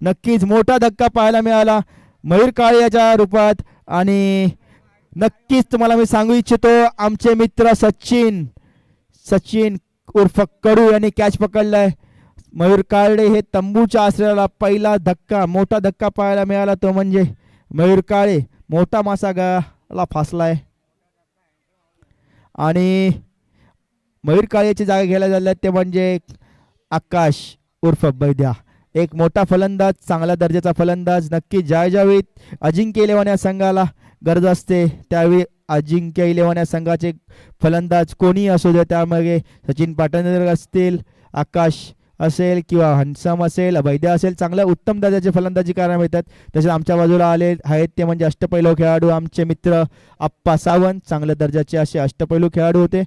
नक्कीच मोठा धक्का पाहायला मिळाला मयूर काळे याच्या रूपात. आणि नक्कीच तुम्हाला मी सांगू इच्छितो आमचे मित्र सचिन सचिन उर्फ कडू यांनी कॅच पकडलाय. मयूर काळे हे तंबूच्या आश्रयाला पहिला धक्का मोठा धक्का पाहायला मिळाला तो म्हणजे मयूर काळे. मोठा मासा गळाला फासलाय आणि मयूर काळेची जागा घ्यायला झाल्या ते म्हणजे आकाश उर्फ बैद्या. एक मोठा फलंदाज चांगल्या दर्जाचा फलंदाज. नक्की ज्यावेळी अजिंक्य इलेव्हन या संघाला गरज असते त्यावेळी अजिंक्य इलेव्हन या संघाचे फलंदाज कोणी असू दे त्यामध्ये सचिन पाटणकर असतील आकाश असेल किंवा हंसम असेल वैद्य असेल चांगल्या उत्तम दर्जाचे फलंदाजी करायला मिळतात. तसेच आमच्या बाजूला आले आहेत ते म्हणजे अष्टपैलू खेळाडू आमचे मित्र आप्पा सावंत. चांगल्या दर्जाचे असे अष्टपैलू खेळाडू होते.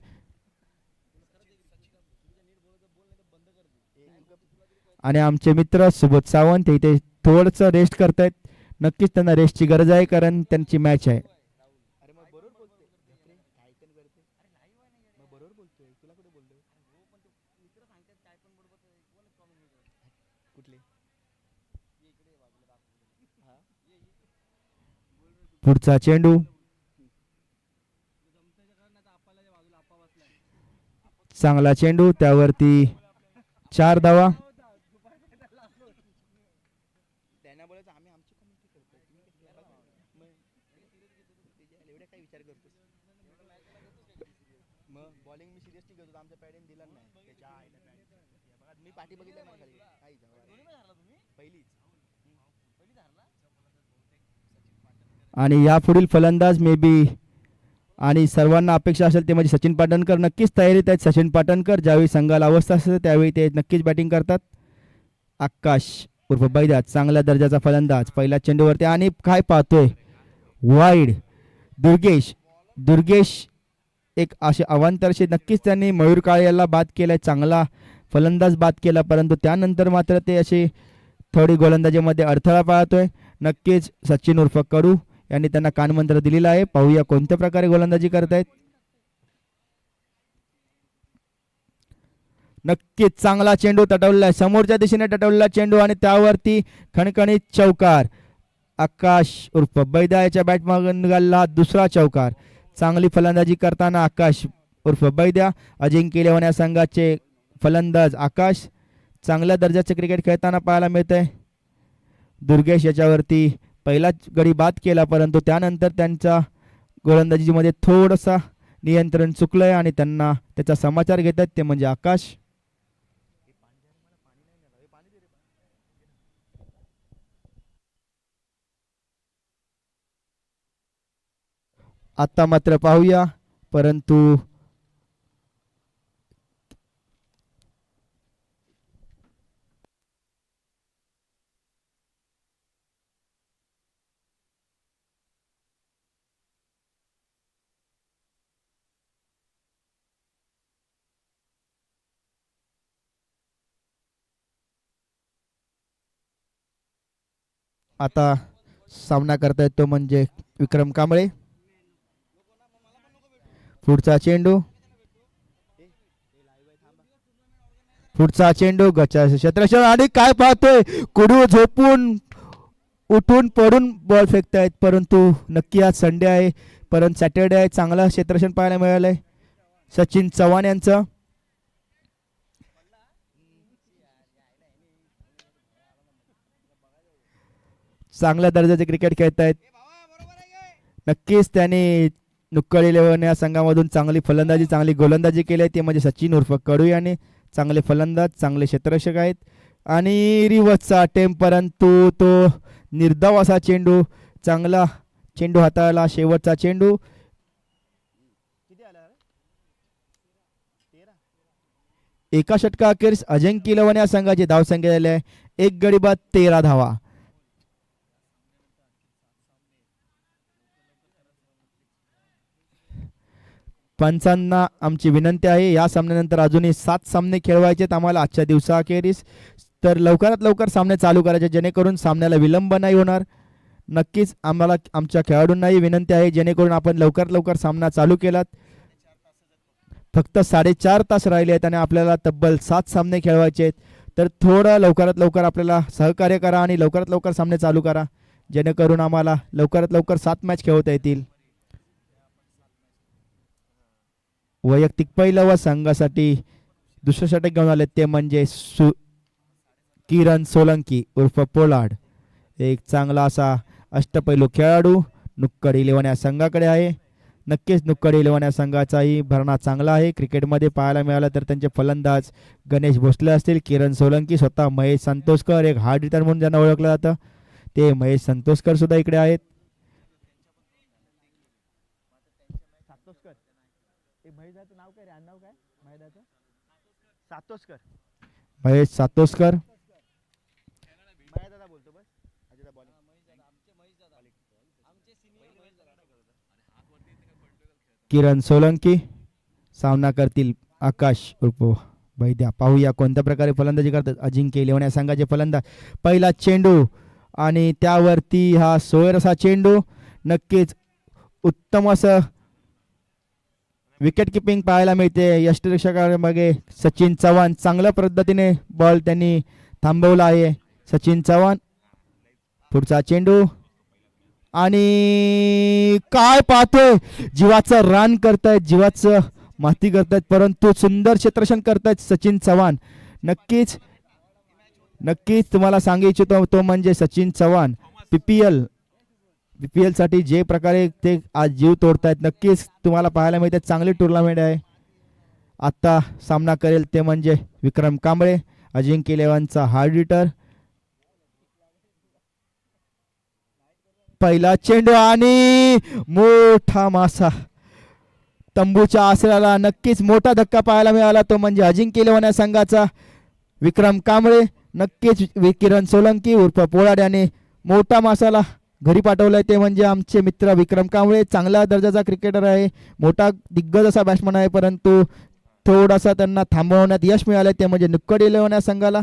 आणि आमचे मित्र सुबोध सावंत इथे थोडंसं रेस्ट करतायत. नक्कीच त्यांना रेस्टची गरज आहे कारण त्यांची मॅच आहे. पुढचा चेंडू चांगला चेंडू त्यावरती 4 धावा. आणि यापुढील फलंदाज मे बी आणि सर्वांना अपेक्षा असेल ते म्हणजे सचिन पाटणकर. नक्कीच तयारीत आहेत सचिन पाटणकर. ज्यावेळी संघाला अवस्था असते त्यावेळी ते नक्कीच बॅटिंग करतात. आकाश उर्फ बैद्या चांगल्या दर्जाचा फलंदाज पहिल्या चेंडूवरती आणि काय पाहतोय वाईड. दुर्गेश एक असे अवांतरशे. नक्कीच त्यांनी मयूर काळे याला बाद केलाय. चांगला फलंदाज बाद केला परंतु त्यानंतर मात्र ते असे थोडी गोलंदाजीमध्ये अडथळा पाहतोय. नक्कीच सचिन उर्फ कडू यांनी त्यांना कानमंत्र दिलेला आहे. पाहूया कोणत्या प्रकारे गोलंदाजी करतायत. नक्कीच चांगला चेंडू तटवलाय समोरच्या दिशेने तटवलेला चेंडू आणि त्यावरती खणखणीत चौकार. आकाश उर्फ बैद्या याच्या बॅटमधून निघाला दुसरा चौकार. चांगली फलंदाजी करताना आकाश उर्फ बैद्या. अजिंक्य इलेव्हन या संघाचे फलंदाज आकाश चांगल्या दर्जाचे क्रिकेट खेळताना पाहायला मिळतंय. दुर्गेश याच्यावरती पहिलाच गडी बाद केला परंतु त्यानंतर त्यांच्या गोलंदाजीमध्ये थोडंसा नियंत्रण चुकलंय आणि त्यांना त्याचा समाचार घेतात ते म्हणजे आकाश. आता मात्र पाहूया परंतु आता सामना करतायत तो म्हणजे विक्रम कांबळे. पुढचा चेंडू गच्चा क्षेत्ररक्षण आणि काय पाहतोय कुडू झोपून उठून पडून बॉल फेकतायत परंतु नक्की आज संडे आहे परंतु सॅटर्डे आहे. चांगला क्षेत्ररक्षण पाहायला मिळालंय सचिन चव्हाण यांचं. चांगल्या दर्जाचे क्रिकेट खेळतायत. नक्कीच त्यांनी नुक्कड इलेव्हन या संघामधून चांगली फलंदाजी चांगली गोलंदाजी केली आहे ते म्हणजे सचिन उर्फ कडू यांनी. चांगले फलंदाज चांगले क्षेत्ररक्षक आहेत आणि रिवर्सचा अटेम्प्ट परंतु तो निर्धाव असा चेंडू. चांगला चेंडू हाताळला. शेवटचा चेंडू एका षटकाअखेर अजिंक्य इलेव्हन या संघाची धावसंख्या झाली आहे 1 गडी बाद 13 धावा. पंचांना आमची विनंती आहे या सामन्यानंतर अजूनही 7 सामने खेळवायचे आहेत आम्हाला आजच्या दिवसाअखेरीस. तर लवकरात लवकर सामने चालू करायचे जेणेकरून सामन्याला विलंब नाही होणार. नक्कीच आम्हाला आमच्या खेळाडूंनाही विनंती आहे जेणेकरून आपण लवकरात लवकर सामना चालू केलात. फक्त 4.5 तास राहिले आहेत आणि आपल्याला तब्बल 7 सामने खेळवायचे आहेत. तर थोडं लवकरात लवकर आपल्याला सहकार्य करा आणि लवकरात लवकर सामने चालू करा, जेणेकरून आम्हाला लवकरात लवकर 7 मॅच खेळवता येतील. वैयक्तिक पहिलं व संघासाठी दुसरं षटक घेऊन आले ते म्हणजे किरण सोलंकी उर्फ पोलार्ड. एक चांगला असा अष्टपैलू खेळाडू नुक्कड 11 या संघाकडे आहे. नक्कीच नुक्कड 11 या संघाचाही भरणा चांगला आहे. क्रिकेटमध्ये पाहायला मिळालं तर त्यांचे फलंदाज गणेश भोसले असतील, किरण सोलंकी, स्वतः महेश संतोषकर, एक हार्ड हिटर म्हणून ज्यांना ओळखलं जातं ते महेश संतोषकर सुद्धा इकडे आहेत. महेश सातोस्कर. किरण सोलंकी सामना करतील आकाश उर्फ वैद्या. पाहूया कोणत्या प्रकारे फलंदाजी करतात अजिंक्य 11 या संघाचे फलंदाज. पहिला चेंडू आणि त्यावरती हा सोयर असा चेंडू. नक्कीच उत्तम असं विकेट किपिंग पाहायला मिळते. यष्टिरक्षकामागे सचिन चव्हाण चांगल्या पद्धतीने बॉल त्यांनी थांबवला आहे. सचिन चव्हाण. पुढचा चेंडू आणि काय पाहतोय, जीवाचं रान करतायत, जीवाचं माती करतायत, परंतु सुंदर क्षेत्ररक्षण करतायत सचिन चव्हाण. नक्कीच नक्कीच तुम्हाला सांगू इच्छितो तो म्हणजे सचिन चव्हाण. पीपीएल साठी जे प्रकारे ते आज जीव तोडतायत, नक्कीच तुम्हाला पाहायला मिळते. चांगली टुर्नामेंट आहे. आता सामना करेल ते म्हणजे विक्रम कांबळे, अजिंक्य 11चा हार्ड हिटर. पहिला चेंडू आणि मोठा मासा तंबूच्या आसऱ्याला. नक्कीच मोठा धक्का पाहायला मिळाला, तो म्हणजे अजिंक्य 11 या संघाचा विक्रम कांबळे. नक्कीच किरण सोलंकी उर्फ पोलार्ड याने मोठा मासाला घरी पाठवलाय, ते म्हणजे आमचे मित्र विक्रम कांबळे. चांगल्या दर्जाचा क्रिकेटर आहे, मोठा दिग्गज असा बॅट्समन आहे, परंतु थोडासा त्यांना थांबवण्यात यश मिळालं, ते म्हणजे नुक्कड 11 या संघाला.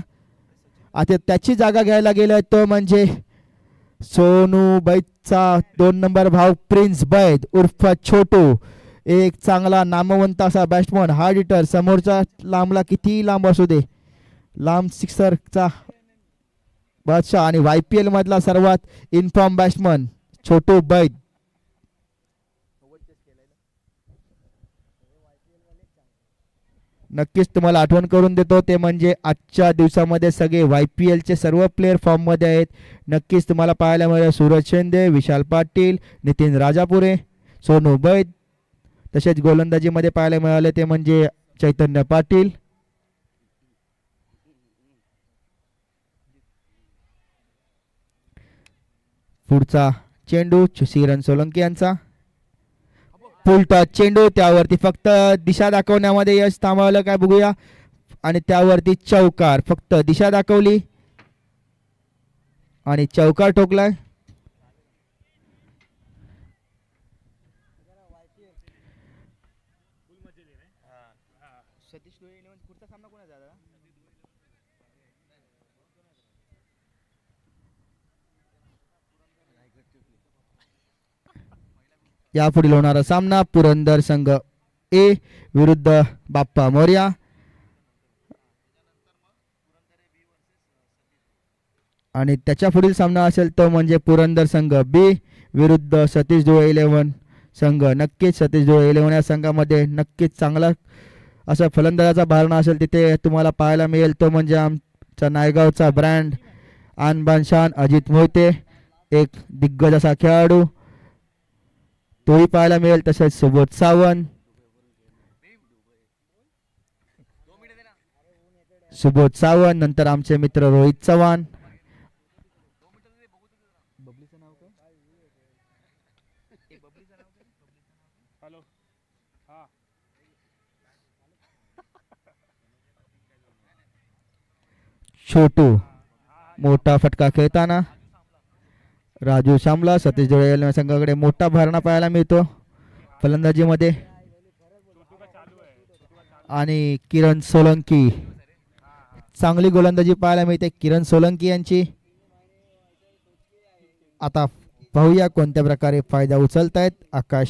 आता त्याची जागा घ्यायला गेलाय तो म्हणजे सोनू बैदचा 2 नंबर भाव प्रिन्स बैद उर्फ छोटू. एक चांगला नामवंत असा बॅट्समन, हार्ड हिटर. समोरचा लांबला किती लांब असू दे, लांब सिक्सरचा बादशाह आणि YPL मधला सर्वात इन्फॉर्म बॅट्समन छोटू बैद. नक्कीच तुम्हाला आठवण करून देतो, ते म्हणजे आजच्या दिवसामध्ये सगळे YPL चे सर्व प्लेयर फॉर्म मध्ये आहेत. नक्कीच तुम्हाला पाहायला मिळेल सूरज शिंदे, विशाल पाटील, नितीन राजापुरे, सोनू बैद. तसेच गोलंदाजीमध्ये पाहायला मिळाले ते म्हणजे चैतन्य पाटील. पुढचा चेंडू किरण सोलंकी यांचा. फुलटॉस चेंडू, त्यावरती फक्त दिशा दाखवण्यामध्ये यश थांबवलं काय बघूया, आणि त्यावरती चौकार. फक्त दिशा दाखवली आणि चौकार ठोकलाय. यापुढील होणारा सामना पुरंदर संघ ए विरुद्ध बाप्पा मोर्या. आणि त्याच्या पुढील सामना असेल तो म्हणजे पुरंदर संघ बी विरुद्ध सतीश धुळे 11 संघ. नक्कीच सतीश धुळे 11 या संघामध्ये नक्कीच चांगला असा फलंदाजाचा भरणा असेल, तिथे तुम्हाला पाहायला मिळेल तो म्हणजे आमचा नायगावचा ब्रँड आनबान शान अजित मोहिते, एक दिग्गज असा खेळाडू तोही पाहायला मिळेल. तसेच सुबोध सावंत, नंतर आमचे मित्र रोहित चव्हाण. छोटू मोठा फटका खेळताना. राजू शामला सतीश धुळे संघाकडे मोठा भरणा पाहायला मिळतो फलंदाजीमध्ये. आणि किरण सोलंकी, चांगली गोलंदाजी पाहायला मिळते किरण सोलंकी यांची. आता पाहूया कोणत्या प्रकारे फायदा उचलतायत आकाश.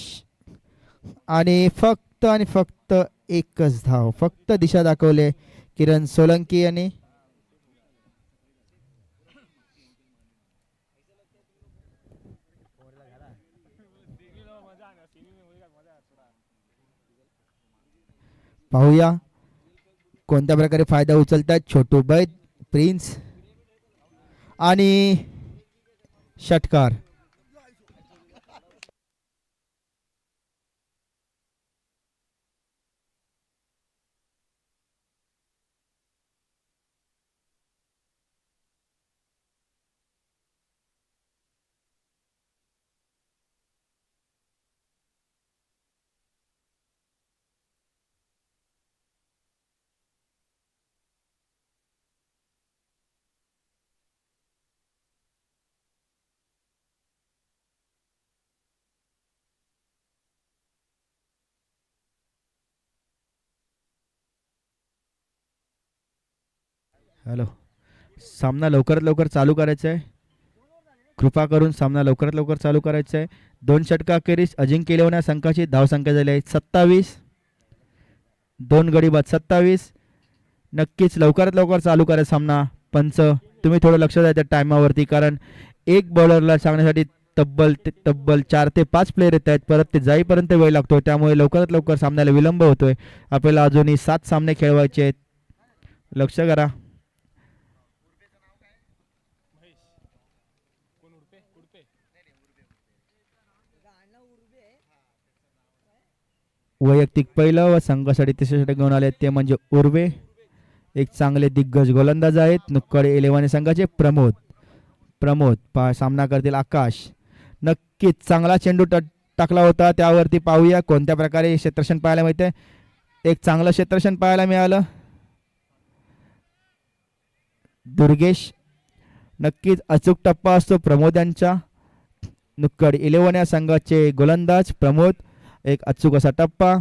आणि फक्त एकच धाव, फक्त दिशा दाखवले किरण सोलंकी यांनी. पाहूया कोणत्या प्रकारे फायदा उचलतात छोटू बैद, प्रिन्स आणि षटकार. हॅलो, सामना लवकरात लवकर चालू करायचा आहे. कृपा करून सामना लवकरात लवकर चालू करायचा आहे. 2 षटका अखेरीस अजिंक्य इलेव्हन या संघाची धावसंख्या झाली आहे 27. 2 गडी बाद 27. नक्कीच लवकरात लवकर चालू करा सामना. पंच तुम्ही थोडं लक्ष द्या त्या टायमावरती, कारण एक बॉलरला सांगण्यासाठी तब्बल 4 ते 5 प्लेयर येत आहेत. परत ते जाईपर्यंत वेळ लागतो, त्यामुळे लवकरात लवकर सामन्याला विलंब होतोय. आपल्याला अजूनही 7 सामने खेळवायचे आहेत. लक्ष करा. वैयक्तिक पहिलं व संघासाठी तिसरे षटक घेऊन आले ते म्हणजे उर्वे. एक चांगले दिग्गज गोलंदाज आहेत नुक्कड इलेव्हन संघाचे. प्रमोद सामना करतील आकाश. नक्कीच चांगला चेंडू टाकला होता, त्यावरती पाहूया कोणत्या प्रकारे क्षेत्ररक्षण पाहायला मिळते. एक चांगलं क्षेत्ररक्षण पाहायला मिळालं. दुर्गेश, नक्कीच अचूक टप्पा असतो प्रमोद यांचा. नुक्कड इलेव्हन या संघाचे गोलंदाज प्रमोद. एक अचूक असा टप्पा.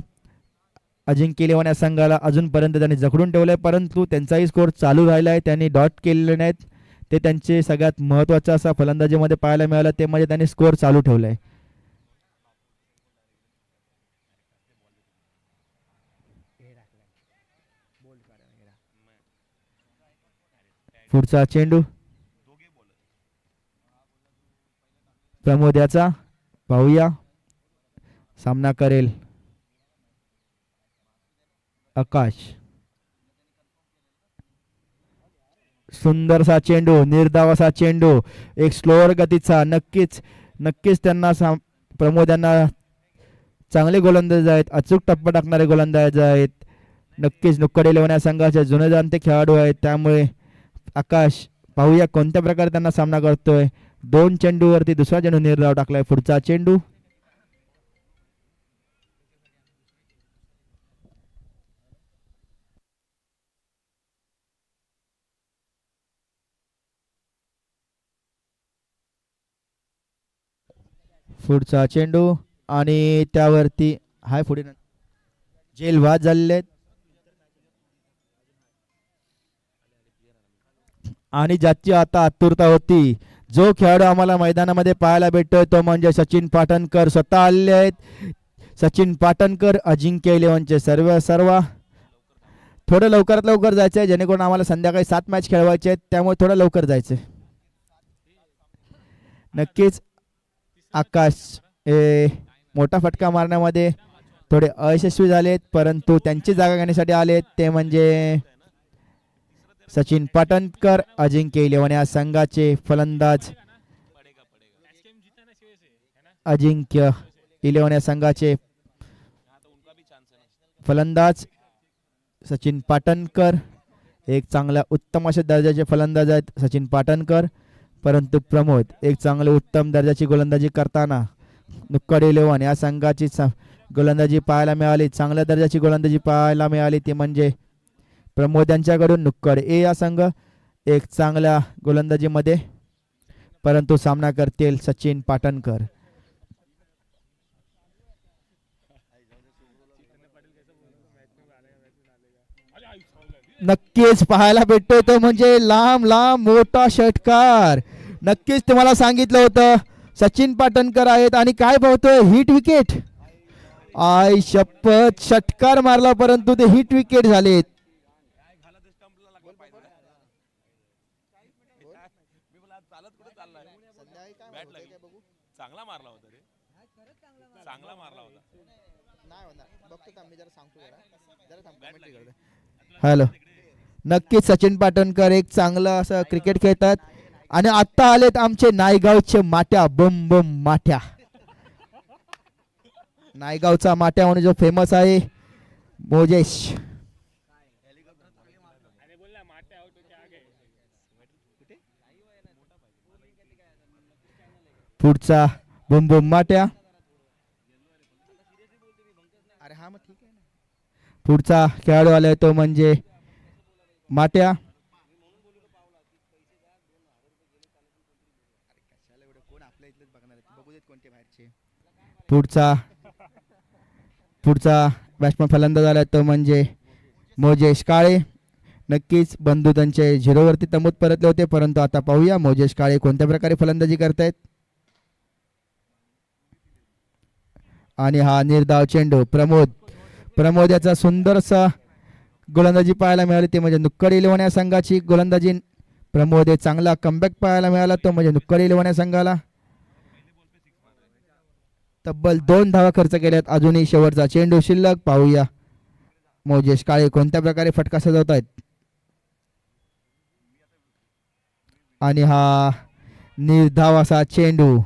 अजिंक्य इलेव्हन या संघाला अजूनपर्यंत त्यांनी जखडून ठेवलंय, परंतु त्यांचाही स्कोर चालू राहिला आहे. त्यांनी डॉट केलेले नाहीत. ते त्यांचे सगळ्यात महत्त्वाचा असा फलंदाजीमध्ये पाहायला मिळालं ते म्हणजे त्यांनी स्कोर चालू ठेवलाय. पुढचा चेंडू प्रमोद याचा. पाहूया सामना करेल आकाश. सुंदरसा चेंडू, निर्धाव असा चेंडू, एक स्लोअर गतीचा. नक्कीच त्यांना प्रमोद यांना चांगले गोलंदाज आहेत, अचूक टप्पा टाकणारे गोलंदाज आहेत. नक्कीच नुक्कड इलेव्हन या संघाचे जुने जाणते खेळाडू आहेत, त्यामुळे आकाश पाहूया कोणत्या प्रकारे त्यांना सामना करतोय. 2 चेंडूवरती दुसरा चेंडू निर्धाव टाकलाय. पुढचा चेंडू आणि त्यावरती हाय पुढे जेल वाद झालेले आहेत. आणि ज्याची आता आतुरता होती, जो खेळाडू आम्हाला मैदानामध्ये पाहायला भेटतोय तो म्हणजे सचिन पाटणकर स्वतः आलेले आहेत. सचिन पाटणकर अजिंक्य इलेव्हनचे सर्व थोडं लवकरात लवकर जायचं आहे, जेणेकरून आम्हाला संध्याकाळी 7 मॅच खेळवायचे आहेत, त्यामुळे थोडं लवकर जायचं. नक्कीच आकाश मोठा फटका मारण्यामध्ये थोडे अयशस्वी झालेत, परंतु त्यांची जागा घेण्यासाठी आलेत ते म्हणजे सचिन पाटणकर अजिंक्य इलेव्हन या संघाचे फलंदाज. अजिंक्य इलेव्हन या संघाचे फलंदाज सचिन पाटणकर. एक चांगला उत्तम अशा दर्जाचे फलंदाज आहेत सचिन पाटणकर, परंतु प्रमोद एक चांगले उत्तम दर्जाची गोलंदाजी करताना नुक्कड इलेव्हन या संघाची गोलंदाजी पाहायला मिळाली. चांगल्या दर्जाची गोलंदाजी पाहायला मिळाली ती म्हणजे प्रमोद यांच्याकडून. नुक्कड ए या संघ एक चांगल्या गोलंदाजीमध्ये, परंतु सामना करतील सचिन पाटणकर. नक्कीच पाहायला भेटतोय तो म्हणजे लांब मोठा षटकार. नक्कीच तुम्हाला सांगितलं होतं सचिन पाटणकर आहेत आणि काय पाहतोय हिट विकेट. आय शपथ, षटकार मारला परंतु ते हिट विकेट झालेत. हॅलो. नक्कीच सचिन पाटणकर एक चांगलं असं क्रिकेट खेळतात. आणि आत्ता आलेत आमचे नायगावचे माट्या, बम बम माट्या. नायगावचा माट्या म्हणून जो फेमस आहे मोजेश. पुढचा बुम बुम माट्या. पुढचा खेळाडू आलाय तो म्हणजे माट्या. पुढचा पुढचा बॅट्समन फलंदाज आलाय तो म्हणजे मोजेश काळे. नक्कीच बंधू त्यांचे झिरोवरती तंबूत परतले होते, परंतु आता पाहूया मोजेश काळे कोणत्या प्रकारे फलंदाजी करतायत. आणि हा निर्धाव चेंडू प्रमोद याचा सुंदरसा गोलंदाजी पाहायला मिळाली, ते म्हणजे नुक्कड इलेव्हन या संघाची गोलंदाजी. प्रमोद हे चांगला कमबॅक पाहायला मिळाला, तो म्हणजे नुक्कड इलेव्हन या संघाला. तब्बल 2 धावा खर्च केल्यात. अजूनही शेवटचा चेंडू शिल्लक. पाहूया मोजेश काळे कोणत्या प्रकारे फटका सजवत आहेत. आणि हा निर्धाव असा चेंडू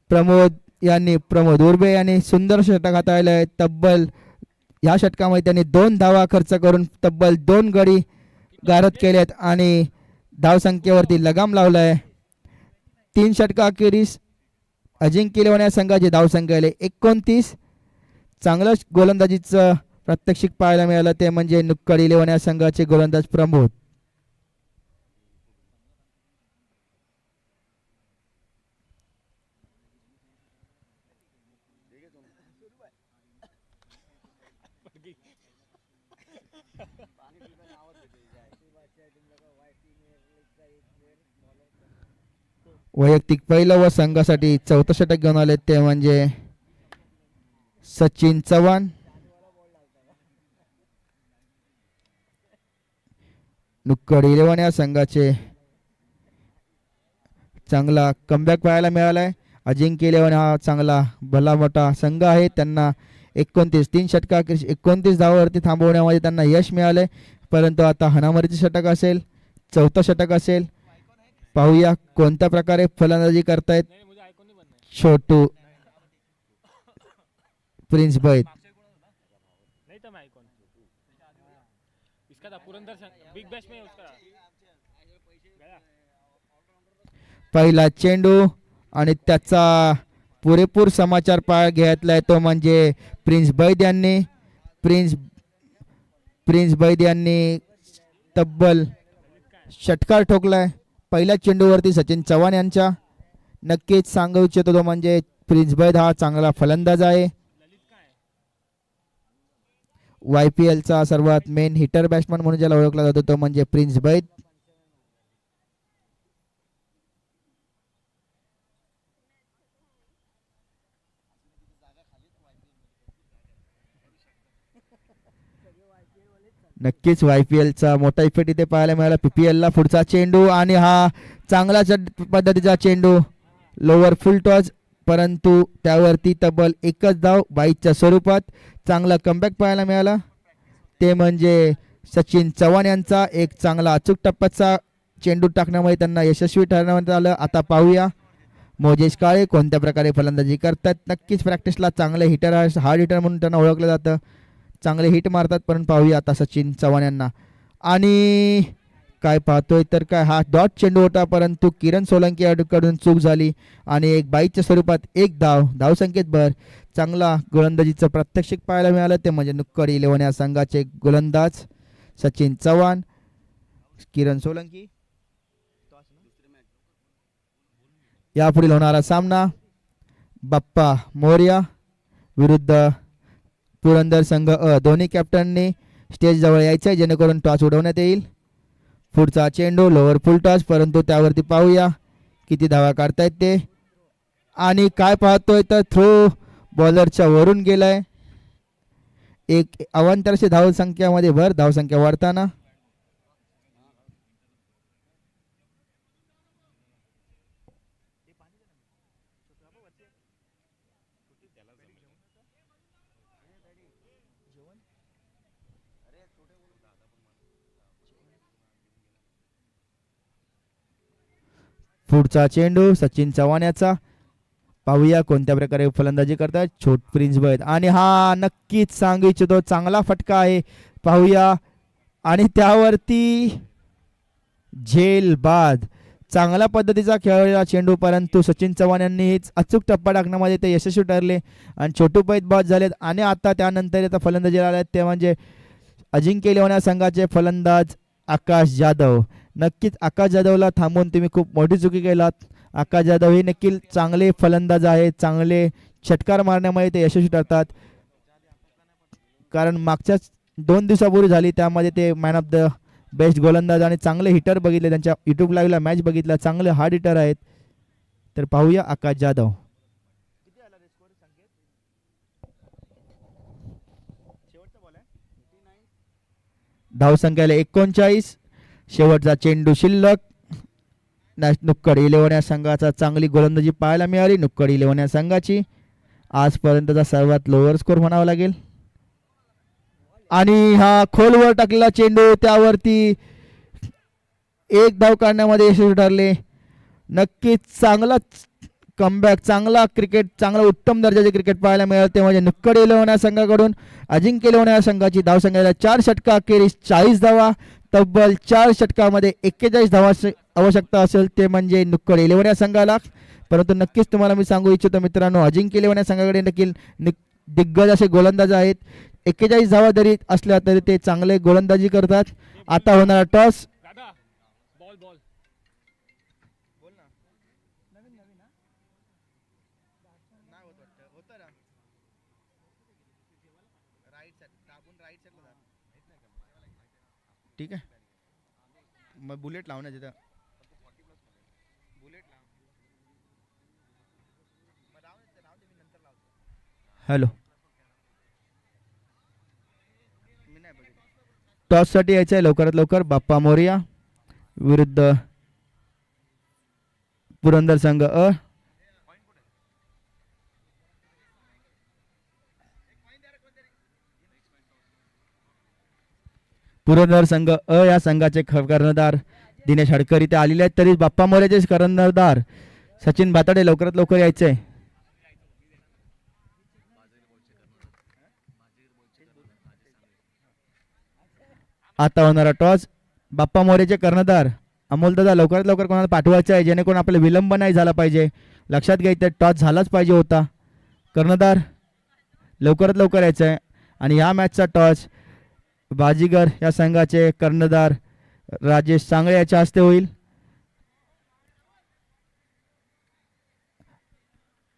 प्रमोद उर्बे यांनी सुंदर षटक हाताळलंय. तब्बल या षटकामध्ये त्यांनी 2 धावा खर्च करून तब्बल 2 गडी गारद केलेत आणि धावसंख्येवरती लगाम लावलाय. 3 षटकाखेरीस अजिंक्य इलेव्हन या संघाची धावसंख्या 29. चांगलं गोलंदाजीचं प्रात्यक्षिक पाहायला मिळालं, ते म्हणजे नुक्कड इलेव्हन या संघाचे गोलंदाज प्रमोद. वैयक्तिक पहिलं व संघासाठी 4थं षटक घेऊन आले, ते म्हणजे सचिन चव्हाण. नुक्कड इलेव्हन या संघाचे चांगला कमबॅक पाहायला मिळालाय. अजिंक्य इलेव्हन हा चांगला भला मोठा संघ आहे. त्यांना 3 षटका 29 धावावरती थांबवण्यामध्ये त्यांना यश मिळाले, परंतु आता हनामरीचे षटक असेल, 4थं षटक असेल. पाहूया कोणत्या प्रकारे फलंदाजी करतायत छोटू प्रिन्स बैद. पहिला चेंडू आणि त्याचा पुरेपूर समाचार घेतलाय, तो म्हणजे प्रिन्स बैद यांनी तब्बल षटकार ठोकलाय पहिल्या चेंडूवरती सचिन चव्हाण यांच्या. नक्कीच सांगू इच्छितो तो म्हणजे प्रिन्स बैद हा चांगला फलंदाज आहे. YPL चा सर्वात मेन हिटर बॅट्समन म्हणून ज्याला ओळखला जातो तो म्हणजे प्रिन्स बैद. नक्कीच YPL चा मोठा इफेक्ट इथे पाहायला मिळाला PPL ला. पुढचा चेंडू आणि हा चांगला पद्धतीचा चेंडू लोअर फुल टॉस, परंतु त्यावरती तब्बल 1च धाव बाईच्या स्वरूपात. चांगला कमबॅक पाहायला मिळाला, ते म्हणजे सचिन चव्हाण यांचा एक चांगला अचूक टप्प्याचा चेंडू टाकण्यामध्ये त्यांना यशस्वी ठरवण्यात आलं. आता पाहूया मोजेश काळे कोणत्या प्रकारे फलंदाजी करतात. नक्कीच प्रॅक्टिसला चांगले हिटर, हार्ड हिटर म्हणून त्यांना ओळखलं जातं, चांगले हिट मारतात. पण पाहूया आता सचिन चव्हाण यांना. आणि काय पाहतोय तर काय हा डॉट चेंडू होता, परंतु किरण सोलंकी कडून चूक झाली आणि एक बाईच्या स्वरूपात 1 धावसंख्येत भर. चांगला गोलंदाजीचं प्रात्यक्षिक पाहायला मिळालं, ते म्हणजे नुक्कड इलेव्हन या संघाचे गोलंदाज सचिन चव्हाण, किरण सोलंकी. यापुढील होणारा सामना बाप्पा मोर्या विरुद्ध पुरंदर संघ अ. दोन्ही कॅप्टननी स्टेज जवळ यायचं आहे जेणेकरून टॉस उडवण्यात येईल. पुढचा चेंडू लोअर फुल टॉस, परंतु त्यावरती पाहूया किती धावा काढतायत ते. आणि काय पाहतोय तर थ्रो बॉलरच्या वरून गेलाय. एक अवांतरशे धावसंख्यामध्ये भर, धावसंख्या वाढताना. पुढचा चेंडू सचिन चव्हाण याचा. पाहूया कोणत्या प्रकारे फलंदाजी करतात छोट प्रिन्स बैद. आणि हा नक्कीच सांगू इच्छितो चांगला फटका आहे. पाहूया आणि त्यावरती झेल बाद. चांगल्या पद्धतीचा खेळलेला चेंडू, परंतु सचिन चव्हाण यांनी अचूक टप्पा टाकण्यामध्ये ते यशस्वी ठरले आणि छोटू पैद बाद झालेत. आणि आता त्यानंतर आता फलंदाजी आले ते म्हणजे अजिंक्य इलेव्हन संघाचे फलंदाज आकाश जाधव. नक्कीच आकाश जाधवला थांबवून तुम्ही खूप मोठी चुकी केलात. आकाश जाधव हे नक्की चांगले फलंदाज आहेत, चांगले षटकार मारण्यामध्ये ते यशस्वी ठरतात. कारण मागच्याच 2 दिवसापूर्वी झाली त्यामध्ये ते मॅन ऑफ द बेस्ट गोलंदाज आणि चांगले हिटर बघितले. त्यांच्या युट्यूब लाईव्हला मॅच बघितला, चांगले हार्ड हिटर आहेत. तर पाहूया आकाश जाधव. धावसंख्याला 39. शेवटचा चेंडू शिल्लक. नुक्कड इलेव्हन या संघाचा चांगली गोलंदाजी पाहायला मिळाली. नुक्कड इलेव्हन या संघाची आजपर्यंतचा सर्वात लोअर स्कोर म्हणावा लागेल. आणि हा खोलवर टाकलेला चेंडू, त्यावरती एक धाव काढण्यामध्ये यशस्वी ठरले. नक्कीच चांगला कमबॅक, चांगला क्रिकेट, चांगला उत्तम दर्जाचे क्रिकेट पाहायला मिळते. म्हणजे नुक्कड इलेव्हन या संघाकडून अजिंक्य इलेव्हन या संघाची धावसंख्या 4 षटका अखेरीस 40 धावा. तब्बल 4 षटकामध्ये 41 धावा आवश्यकता असेल ते म्हणजे नुक्कड इलेव्हन या संघाला. परंतु नक्कीच तुम्हाला मी सांगू इच्छितो मित्रांनो, अजिंक्य इलेव्हन या संघाकडे नक्की दिग्गज असे गोलंदाज आहेत. 41 धावा जरी असल्या तरी ते चांगले गोलंदाजी करतात. आता होणारा टॉस. ठीक आहे, मग बुलेट लावण्यात तिथं. हॅलो, टॉस साठी यायचं आहे लवकरात लवकर. बाप्पा मोरिया विरुद्ध पुरंदर संघ अ. पुरंदर संघ अ या संघाचे कर्णधार दिनेश हडकर इथे आलेले आहेत. तरी बाप्पा मोरेचे कर्णधार सचिन भाताडे लवकरात लवकर यायचे. आता होणारा टॉस. बाप्पा मोरेचे कर्णधार अमोलदादा लवकरात लवकर कोणाला पाठवायचं आहे जेणेकरून आपल्याला विलंब नाही झाला पाहिजे. लक्षात घ्यायचं टॉस झालाच पाहिजे होता. कर्णधार लवकरात लवकर यायचं आहे. आणि ह्या मॅचचा टॉस बाजीगर या संघाचे कर्णधार राजेश सांगळे याच्या हस्ते होईल.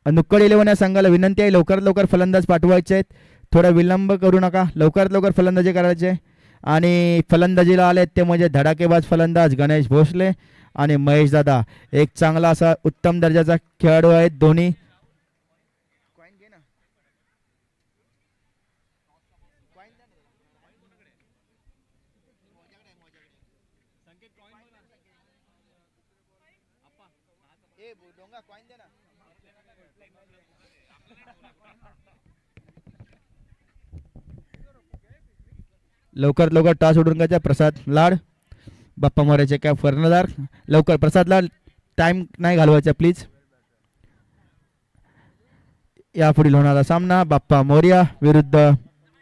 नुक्कड इलेव्हन या संघाला विनंती आहे लवकरात लवकर फलंदाज पाठवायचे आहेत. थोडा विलंब करू नका, लवकरात लवकर फलंदाजी करायचे. आणि फलंदाजीला आले ते म्हणजे धडाकेबाज फलंदाज गणेश भोसले आणि महेश दादा. एक चांगला असा उत्तम दर्जाचा खेळाडू आहेत दोन्ही. लवकर लवकर टॉस उडून घ्यायचा. प्रसाद लाड बाप्पा मोरेचे काय कर्णधार. लवकर प्रसाद लाड, टाइम नाही घालवायचा प्लीज. यापुढील होणारा सामना बाप्पा मोरिया विरुद्ध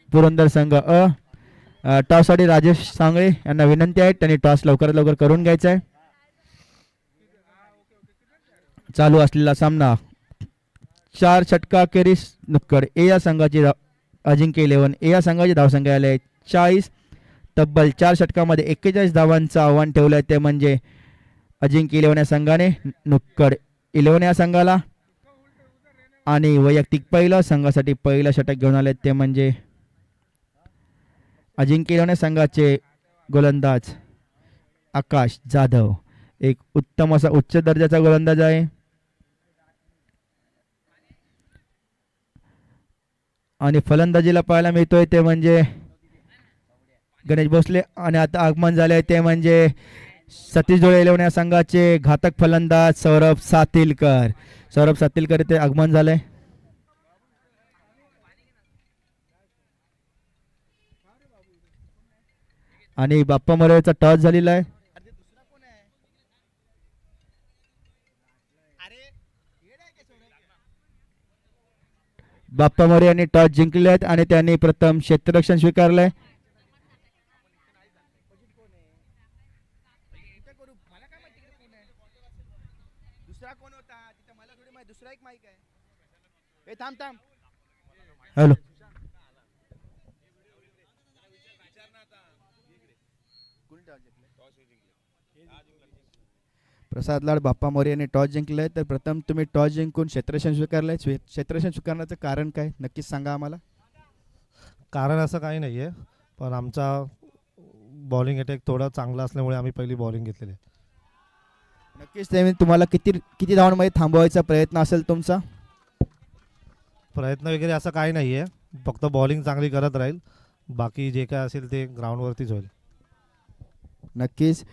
पुरंदर संघ अ. टॉससाठी राजेश सांगळे यांना विनंती आहे त्यांनी टॉस लवकरात लवकर करून घ्यायचा आहे. चालू असलेला सामना 4 षटका अखेरीस नुक्कड ए या संघाची अजिंक्य इलेव्हन ए या संघाची धावसंख्या आली आहे 40. तब्बल 4 षटकामध्ये 41 धावांचं आव्हान ठेवलं आहे ते म्हणजे अजिंक्य इलेव्हन या संघाने नुक्कड इलेव्हन या संघाला. आणि वैयक्तिक पहिलं संघासाठी पहिलं षटक घेऊन आले ते म्हणजे अजिंक्य इलेव्हन या संघाचे गोलंदाज आकाश जाधव. एक उत्तम असा उच्च दर्जाचा गोलंदाज आहे. आणि फलंदाजीला पाहायला मिळतोय ते म्हणजे गणेश भोसले. आणि आता आगमन झाले ते म्हणजे सतीश जोळे इलेव्हन या संघाचे घातक फलंदाज सौरभ सातिलकर. सौरभ सातिलकर इथे आगमन झाले. आणि बाप्पा मोरेचा टॉस झालेला आहे. बाप्पा मोरे यांनी टॉस जिंकले आहेत आणि त्यांनी प्रथम क्षेत्ररक्षण स्वीकारलंय. हॅलो. प्रसाद लाड बाप्पा मोरे यांनी टॉस जिंकले, तर प्रथम तुम्ही टॉस जिंकून क्षेत्ररक्षण स्वीकारलंय. क्षेत्ररक्षण स्वीकारण्याचं कारण काय नक्कीच सांगा आम्हाला. कारण असं काही नाही आहे, पण आमचा बॉलिंग अटॅक थोडा चांगला असल्यामुळे आम्ही पहिली बॉलिंग घेतलेली आहे. नक्कीच ते तुम्हाला किती किती धावांमध्ये थांबवायचा प्रयत्न असेल तुमचा. प्रयत्न वगैरे असं काही नाही आहे, फक्त बॉलिंग चांगली करत राहील, बाकी जे काय असेल ते ग्राउंडवरतीच होईल. नक्कीच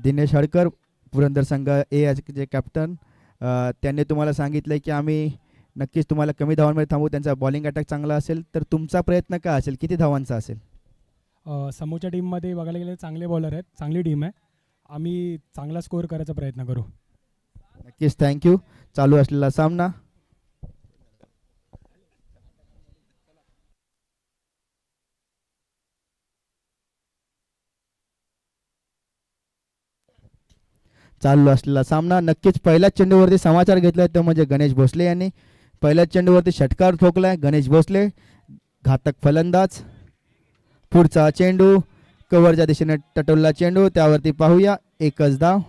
दिनेश हडकर पुरंदर संघ ए जे कॅप्टन, त्यांनी तुम्हाला सांगितलं की आम्ही नक्कीच तुम्हाला कमी धावांमध्ये थांबवू, त्यांचा बॉलिंग अटॅक चांगला असेल. तर तुमचा प्रयत्न काय असेल, किती धावांचा असेल. समोरच्या टीममध्ये बघायला गेले चांगले बॉलर आहेत, चांगली टीम आहे. आम्ही चांगला स्कोअर करायचा प्रयत्न करू. नक्कीच थँक्यू. चालू असलेला सामना. चालू असलेला सामना. नक्कीच पहिल्याच चेंडूवरती समाचार घेतलाय तो म्हणजे गणेश भोसले यांनी. पहिल्याच चेंडूवरती षटकार ठोकलाय गणेश भोसले, घातक फलंदाज. पुढचा चेंडू कव्हरच्या दिशेने टटोलला चेंडू, त्यावरती पाहूया एकच धाव.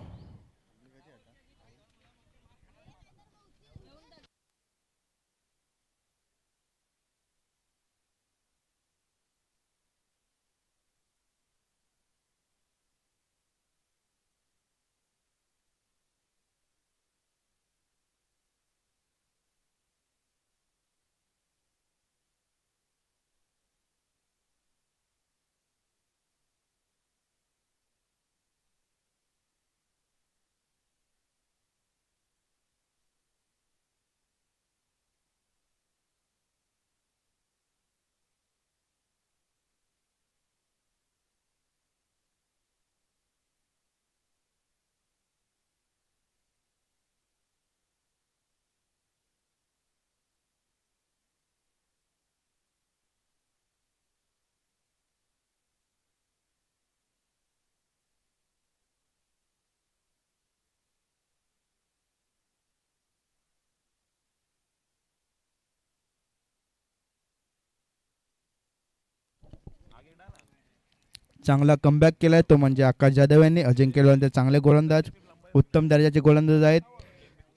चांगला कमबॅक केलाय तो म्हणजे आकाश जाधव यांनी. अजिंक्य लोहांडे चांगले गोलंदाज, उत्तम दर्जाचे गोलंदाज आहेत.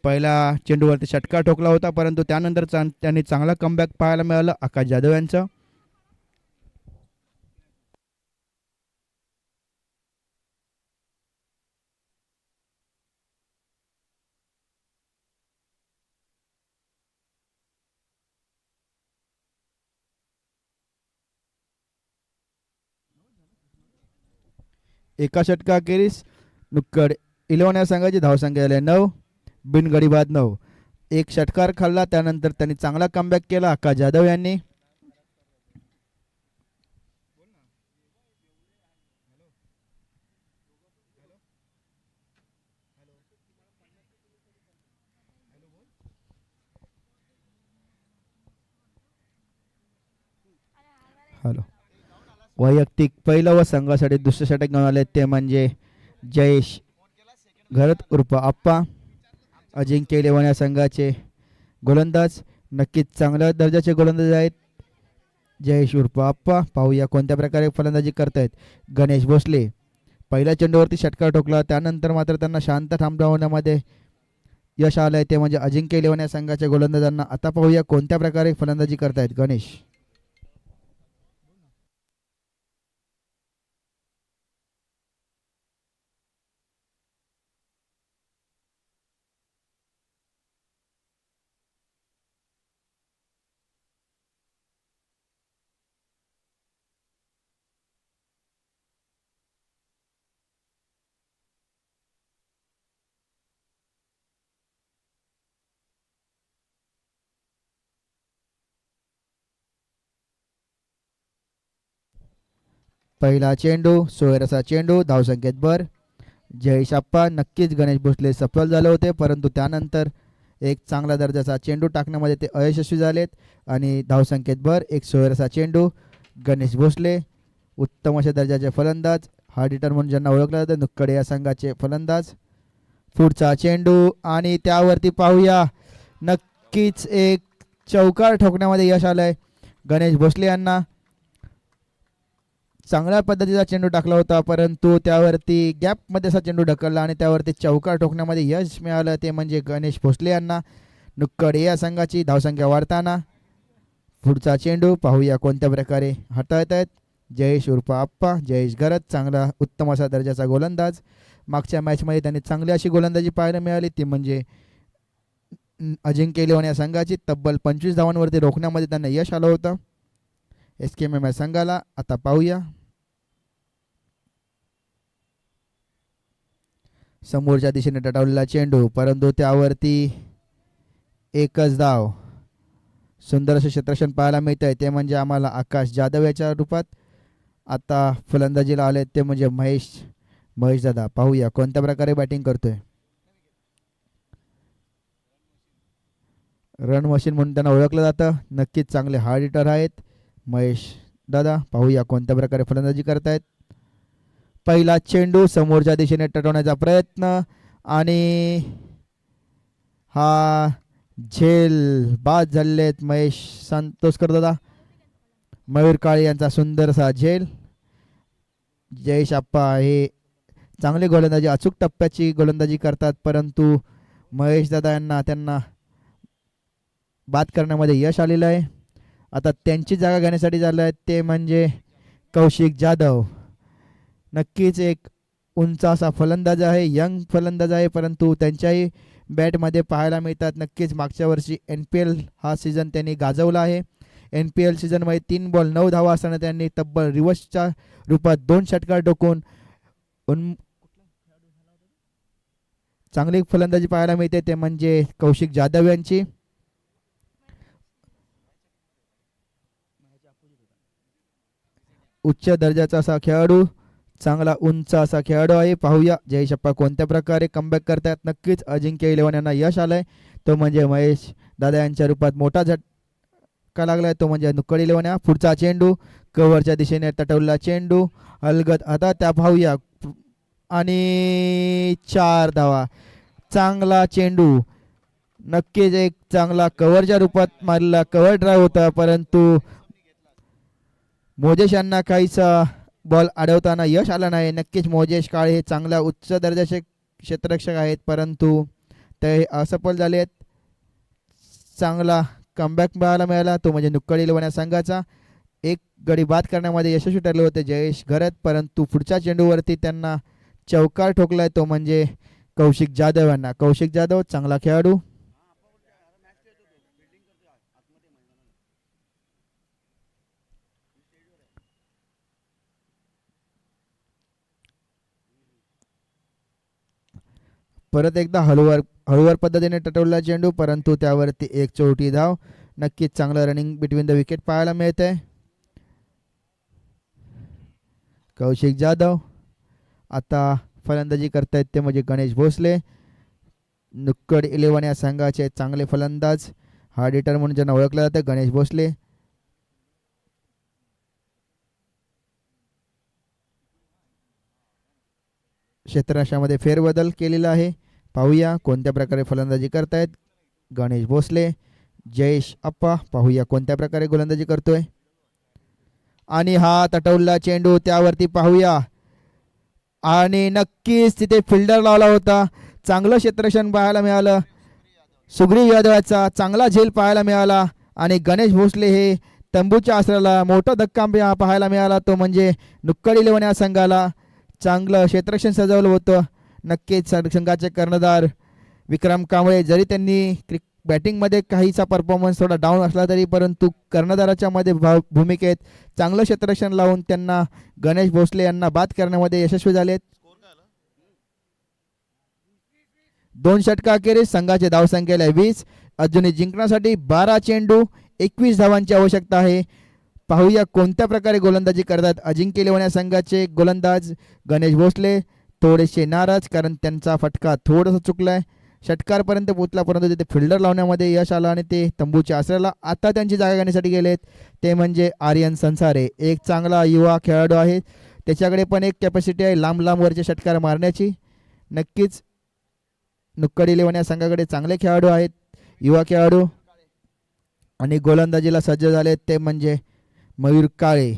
पहिला चेंडूवरती षटकार ठोकला होता, परंतु त्यानंतर त्यांनी चांगला कमबॅक पाहायला मिळालं आकाश जाधव यांचं. एका षटकाखेरीस नुक्कड 11 या संघाची धावसंख्या झाली 9, बिनगडी बाद 9. एक षटकार खाल्ला, त्यानंतर त्यांनी चांगला कमबॅक केला आकाश जाधव यांनी. हॅलो. वैयक्तिक पहिलं व संघासाठी दुसरं षटक घेऊन आले ते म्हणजे जयेश घरत उर्फ आप्पा, अजिंक्य 11 या संघाचे गोलंदाज. नक्कीच चांगल्या दर्जाचे गोलंदाज आहेत जयेश उर्फ आप्पा. पाहूया कोणत्या प्रकारे फलंदाजी करतायत गणेश भोसले. पहिल्या चेंडूवरती षटकार ठोकला, त्यानंतर मात्र त्यांना शांत थांबवण्यामध्ये यश आलंय ते म्हणजे अजिंक्य 11 या संघाच्या गोलंदाजांना. आता पाहूया कोणत्या प्रकारे फलंदाजी करतायत गणेश. पहिला चेंडू सोयरसा चेंडू धावसंख्येत भर. जयेश आप्पा नक्कीच गणेश भोसले सफल झाले होते, परंतु त्यानंतर एक चांगला दर्जाचा चेंडू टाकण्यामध्ये ते अयशस्वी झालेत आणि धावसंख्येत भर. एक सोयरसा चेंडू गणेश भोसले उत्तम अशा दर्जाचे फलंदाज, हार्ड हिटर म्हणून ज्यांना ओळखलं जातं, नुक्कडे या संघाचे फलंदाज. पुढचा चेंडू आणि त्यावरती पाहूया नक्कीच एक चौकार ठोकण्यामध्ये यश आलंय गणेश भोसले यांना. चांगल्या पद्धतीचा चेंडू टाकला होता, परंतु त्यावरती गॅपमध्ये असा चेंडू ढकलला आणि त्यावरती चौकार ठोकण्यामध्ये यश मिळालं, ते म्हणजे गणेश भोसले यांना. नुक्कड या संघाची धावसंख्या वाढताना. पुढचा चेंडू पाहूया कोणत्या प्रकारे हाताळत आहेत. जयेश उर्फ आप्पा, जयेश घरत चांगला उत्तम असा दर्जाचा गोलंदाज. मागच्या मॅचमध्ये त्यांनी चांगली अशी गोलंदाजी पाहायला मिळाली, ती म्हणजे अजिंक्य इलेव्हन या संघाची तब्बल 25 धावांवरती रोखण्यामध्ये त्यांना यश आलं होतं SKMM या संघाला. आता पाहूया समोरच्या दिशेने टटावलेला चेंडू, परंतु त्यावरती एकच धाव. सुंदर असे क्षेत्ररक्षण पाहायला मिळत आहे, ते म्हणजे आम्हाला आकाश जाधव याच्या रूपात. आता फलंदाजीला आले ते म्हणजे महेश दादा. पाहूया कोणत्या प्रकारे बॅटिंग करतोय. रन मशीन म्हणून त्यांना ओळखलं जातं. नक्कीच चांगले हार्ड हिटर आहेत महेश दादा. पाहूया कोणत्या प्रकारे फलंदाजी करतायत. पहिला चेंडू समोरच्या दिशेने टटवण्याचा प्रयत्न आणि हा झेल बाद झालेत महेश संतोषकर दादा. मयूर काळे यांचा सुंदरसा झेल. जयेश आप्पा हे चांगली गोलंदाजी, अचूक टप्प्याची गोलंदाजी करतात, परंतु महेश दादा यांना त्यांना बाद करण्यामध्ये यश आलेलं आहे. आता त्यांची जागा घेण्यासाठी झालं आहे ते म्हणजे कौशिक जाधव. नक्कीच एक उंच असा फलंदाज आहे, यंग फलंदाज आहे, परंतु त्यांच्याही बॅटमध्ये पाहायला मिळतात. नक्कीच मागच्या वर्षी NPL हा सीझन त्यांनी गाजवला आहे. NPL सीझनमध्ये 3 बॉल 9 धावा असताना त्यांनी तब्बल रिव्हर्सच्या रूपात 2 षटकार ठोकून चांगली फलंदाजी पाहायला मिळते, ते म्हणजे कौशिक जाधव यांची. उच्च दर्जाचा असा खेळाडू, चांगला उंच असा खेळाडू आहे. पाहूया जयेश आप्पा कोणत्या प्रकारे कमबॅक करतात. नक्कीच अजिंक्य इलेव्हन यांना यश आलंय, तो म्हणजे महेश दादा यांच्या रूपात मोठा झटका लागलाय, तो म्हणजे नुक्कड इलेव्हन. पुढचा चेंडू कव्हरच्या दिशेने तटवला चेंडू अलगद. आता त्या पाहूया आणि 4 धावा. चांगला चेंडू, नक्कीच एक चांगला कव्हरच्या रूपात मारलेला कव्हर ड्राईव्ह होता, परंतु मोजेश यांना काहीसा बॉल अडवताना यश आलं नाही. नक्कीच मोजेश काळे हे चांगल्या उच्च दर्जाचे क्षेत्ररक्षक आहेत, परंतु ते असफल झाले आहेत. चांगला कमबॅक पाहायला मिळाला, तो म्हणजे नुक्कड इलेव्हन या संघाचा. एक गडी बाद करण्यामध्ये यशस्वी ठरले होते जयेश घरत, परंतु पुढच्या चेंडूवरती त्यांना चौकार ठोकलाय, तो म्हणजे कौशिक जाधव यांना. कौशिक जाधव चांगला खेळाडू. परत एकदा हळूवार पद्धतीने टटवला चेंडू, परंतु त्यावरती एक चौटी धाव. नक्कीच चांगलं रनिंग बिटवीन द विकेट पाहायला मिळतंय. कौशिक जाधव आता फलंदाजी करतायत, ते म्हणजे गणेश भोसले. नुक्कड इलेव्हन या संघाचे चांगले फलंदाज, हार्ड हिटर म्हणून ज्यांना ओळखलं जातं, गणेश भोसले. क्षेत्ररक्षणामध्ये फेरबदल केलेला आहे. पाहूया कोणत्या प्रकारे फलंदाजी करतायत गणेश भोसले. जयेश आप्पा पाहूया कोणत्या प्रकारे गोलंदाजी करतोय. आणि हा तटवला चेंडू, त्यावरती पाहूया आणि नक्कीच तिथे फिल्डर लावला होता. चांगलं क्षेत्ररक्षण पाहायला मिळालं. सुग्रीव यादवाचा चांगला झेल पाहायला मिळाला आणि गणेश भोसले हे तंबूच्या आसऱ्याला मोठा धक्का पाहायला मिळाला, तो म्हणजे नुक्कड इलेव्हन या संघाला. चांगलं क्षेत्ररक्षण सजवलं होतं. नक्कीच संघाचे कर्णधार विक्रम कांबळे, जरी त्यांनी बॅटिंगमध्ये काहीचा परफॉर्मन्स थोडा डाऊन असला तरी, परंतु कर्णधाराच्या मध्ये भूमिकेत चांगलं क्षेत्ररक्षण लावून त्यांना गणेश भोसले यांना बाद करण्यामध्ये यशस्वी झालेत. 2 षटकाखेरीज संघाचे धावसंख्येला 20. अजूनही जिंकण्यासाठी 12 चेंडू 21 धावांची आवश्यकता आहे. पाहूया कोणत्या प्रकारे गोलंदाजी करतात अजिंक्य लेवण्या संघाचे गोलंदाज गणेश भोसले. थोडेसे नाराज कारण त्यांचा फटका थोडासा चुकलाय, षटकारपर्यंत पोहोचला परंतु तिथे फिल्डर लावण्यामध्ये यश आलं आणि ते तंबूच्या आसऱ्याला. आता त्यांची जागा घेण्यासाठी गेलेत ते म्हणजे आर्यन संसारे. एक चांगला युवा खेळाडू आहे, त्याच्याकडे पण एक कॅपॅसिटी आहे लांब लांबवरचे षटकार मारण्याची. नक्कीच नुक्कडी लेवण्या संघाकडे चांगले खेळाडू आहेत, युवा खेळाडू. आणि गोलंदाजीला सज्ज झाले ते म्हणजे मयूर काळे.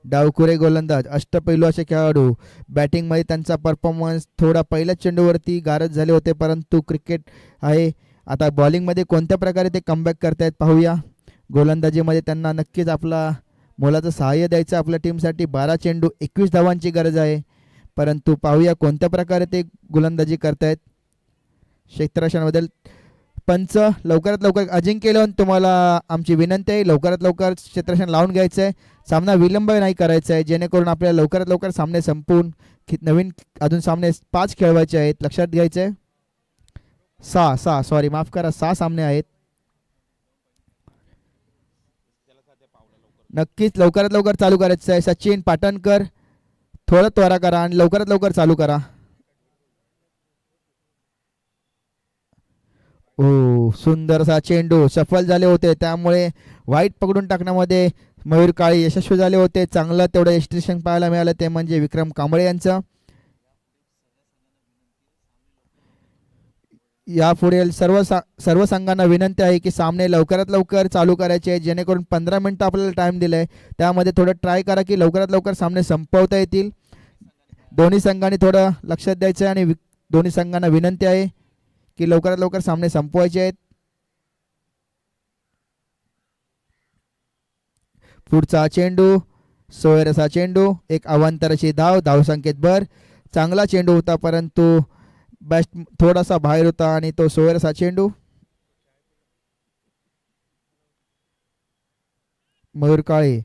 डावखुरे गोलंदाज, अष्टपैलू असे खेळाडू. बॅटिंगमध्ये त्यांचा परफॉर्मन्स थोडा पहिल्याच चेंडूवरती गारद झाले होते परंतु क्रिकेट आहे. आता बॉलिंगमध्ये कोणत्या प्रकारे ते कमबॅक करतायत पाहूया. गोलंदाजीमध्ये त्यांना नक्कीच आपला मोलाचं सहाय्य द्यायचं आपल्या टीमसाठी. 12 चेंडू 21 धावांची गरज आहे परंतु पाहूया कोणत्या प्रकारे ते गोलंदाजी करतायत. क्षेत्ररक्षणाबद्दल पंच लवकरात लवकर अजिंक्य लेवण तुम्हाला आमची विनंती आहे, लवकरात लवकर क्षेत्ररक्षण लावून घ्यायचं आहे. सामना विलंब नाही करायचा आहे जेणेकरून आपल्याला लवकरात लवकर सामने संपवून नवीन अजून सामने 5 खेळवायचे आहेत. लक्षात घ्यायचं आहे. 6 सॉरी माफ करा 6 सामने आहेत. नक्कीच लवकरात लवकर चालू करायचं आहे. सचिन पाटणकर थोडं त्वरा करा आणि लवकरात लवकर चालू करा. ओ सुंदरसा चेंडू सफल झाले होते त्यामुळे वाईट पकडून टाकण्यामध्ये मयूर काळे यशस्वी झाले होते. चांगलं तेवढं एक्स्ट्रेशन पाहायला मिळालं ते म्हणजे विक्रम कांबळे यांचं. यापुढे सर्व संघांना विनंती आहे की सामने लवकरात लवकर चालू करायचे जेणेकरून 15 मिनिटं आपल्याला टाइम दिलाय त्यामध्ये थोडं ट्राय करा की लवकरात लवकर सामने संपवता येतील. दोन्ही संघांनी थोडं लक्षात द्यायचं आहे आणि दोन्ही संघांना विनंती आहे की लवकरात लवकर सामने संपवायचे आहेत. पुढचा चेंडू सोयरसा चेंडू, एक अवांतराची धावसंकेत भर. चांगला चेंडू होता परंतु बॅट थोडासा बाहेर होता आणि तो सोयरसा चेंडू. मयूर काळे